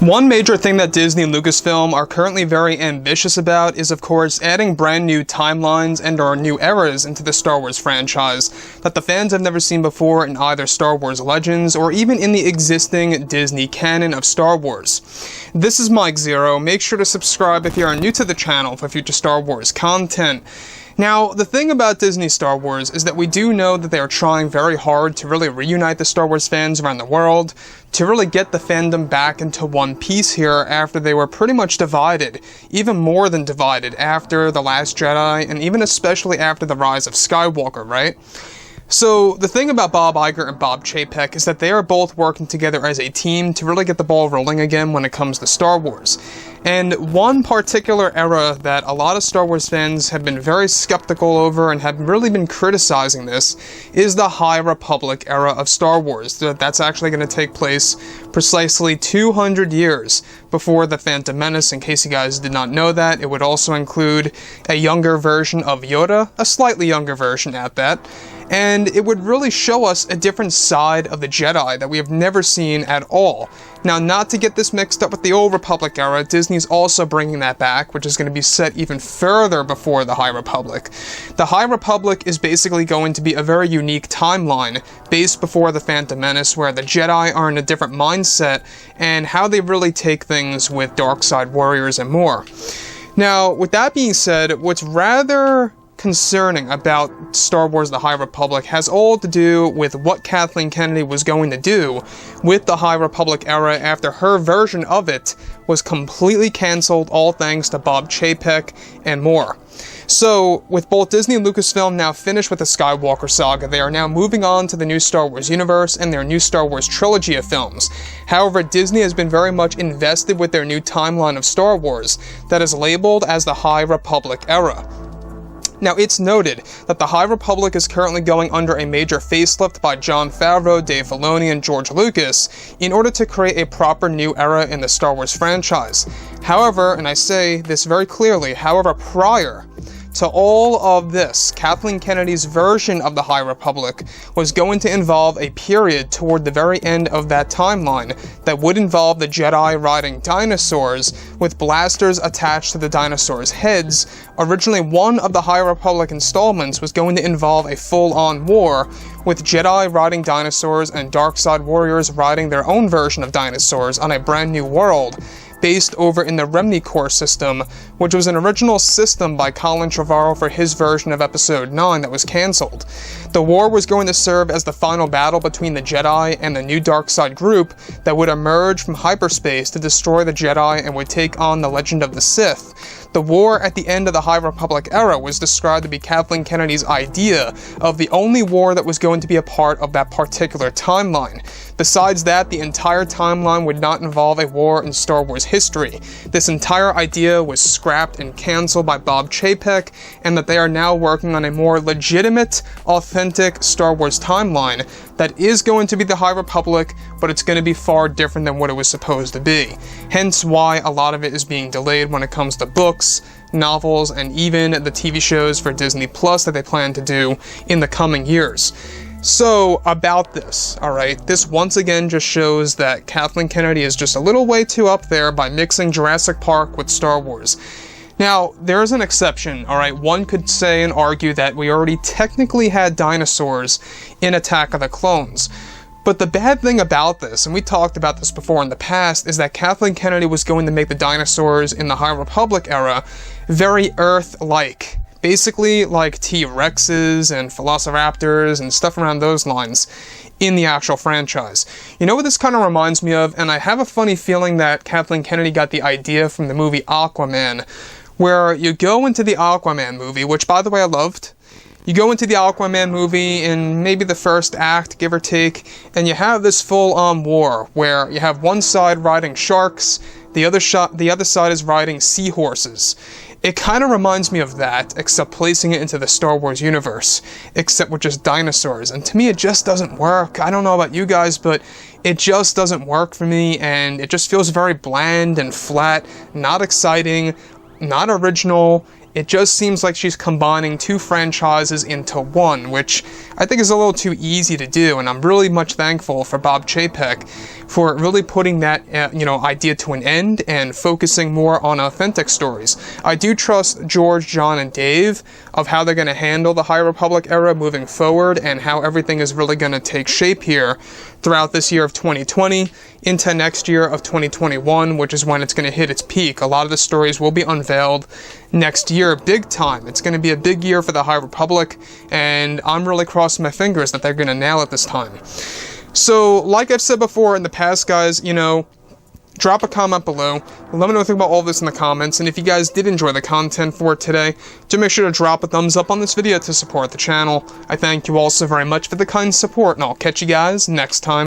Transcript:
One major thing that Disney and Lucasfilm are currently very ambitious about is, of course, adding brand new timelines and or new eras into the Star Wars franchise that the fans have never seen before in either Star Wars Legends or even in the existing Disney canon of Star Wars. This is Mike Zero. Make sure to subscribe if you are new to the channel for future Star Wars content. Now, the thing about Disney Star Wars is that we do know that they are trying very hard to really reunite the Star Wars fans around the world, to really get the fandom back into one piece here after they were pretty much divided, even more than divided after The Last Jedi, and even especially after the rise of Skywalker, right? So, the thing about Bob Iger and Bob Chaypek is that they are both working together as a team to really get the ball rolling again when it comes to Star Wars. And one particular era that a lot of Star Wars fans have been very skeptical over and have really been criticizing this is the High Republic era of Star Wars. That's actually going to take place precisely 200 years before The Phantom Menace. In case you guys did not know that, it would also include a younger version of Yoda, a slightly younger version at that. And it would really show us a different side of the Jedi that we have never seen at all. Now, not to get this mixed up with the Old Republic era, Disney's also bringing that back, which is going to be set even further before the High Republic. The High Republic is basically going to be a very unique timeline based before the Phantom Menace, where the Jedi are in a different mindset and how they really take things with dark side warriors and more. Now, with that being said, what's rather concerning about Star Wars The High Republic has all to do with what Kathleen Kennedy was going to do with the High Republic era after her version of it was completely cancelled, all thanks to Bob Chapek and more. So, with both Disney and Lucasfilm now finished with the Skywalker saga, they are now moving on to the new Star Wars universe and their new Star Wars trilogy of films. However, Disney has been very much invested with their new timeline of Star Wars that is labeled as the High Republic era. Now, it's noted that the High Republic is currently going under a major facelift by Jon Favreau, Dave Filoni, and George Lucas in order to create a proper new era in the Star Wars franchise. However, and I say this very clearly, however, prior to all of this, Kathleen Kennedy's version of the High Republic was going to involve a period toward the very end of that timeline that would involve the Jedi riding dinosaurs with blasters attached to the dinosaurs' heads. Originally, one of the High Republic installments was going to involve a full-on war with Jedi riding dinosaurs and dark side warriors riding their own version of dinosaurs on a brand new world based over in the Remni Corps system, which was an original system by Colin Trevorrow for his version of Episode 9 that was cancelled. The war was going to serve as the final battle between the Jedi and the new dark side group that would emerge from hyperspace to destroy the Jedi and would take on the Legend of the Sith. The war at the end of the High Republic era was described to be Kathleen Kennedy's idea of the only war that was going to be a part of that particular timeline. Besides that, the entire timeline would not involve a war in Star Wars history. This entire idea was scrapped and cancelled by Bob Chapek, and that they are now working on a more legitimate, authentic Star Wars timeline that is going to be the High Republic, but it's going to be far different than what it was supposed to be. Hence why a lot of it is being delayed when it comes to books, novels, and even the TV shows for Disney Plus that they plan to do in the coming years. So, about this, alright, this once again just shows that Kathleen Kennedy is just a little way too up there by mixing Jurassic Park with Star Wars. Now, there is an exception, alright, one could say and argue that we already technically had dinosaurs in Attack of the Clones. But the bad thing about this, and we talked about this before in the past, is that Kathleen Kennedy was going to make the dinosaurs in the High Republic era very Earth-like. Basically like T-Rexes and Velociraptors and stuff around those lines in the actual franchise. You know what this kind of reminds me of? And I have a funny feeling that Kathleen Kennedy got the idea from the movie Aquaman, where you go into the Aquaman movie, which by the way I loved. You go into the Aquaman movie in maybe the first act, give or take, and you have this full-on war where you have one side riding sharks, the other side is riding seahorses. It kind of reminds me of that, except placing it into the Star Wars universe, except with just dinosaurs. And to me, it just doesn't work. I don't know about you guys, but it just doesn't work for me, and it just feels very bland and flat, not exciting, not original. It just seems like she's combining two franchises into one, which I think is a little too easy to do, and I'm really much thankful for Bob Chapek for really putting that, idea to an end and focusing more on authentic stories. I do trust George, John, and Dave of how they're going to handle the High Republic era moving forward and how everything is really going to take shape here throughout this year of 2020 into next year of 2021, which is when it's going to hit its peak. A lot of the stories will be unveiled next year, big time. It's going to be a big year for the High Republic, and I'm really crossing my fingers that they're going to nail it this time. So, like I've said before in the past, guys, drop a comment below. Let me know what you think about all this in the comments, and if you guys did enjoy the content for today, do make sure to drop a thumbs up on this video to support the channel. I thank you all so very much for the kind support, and I'll catch you guys next time.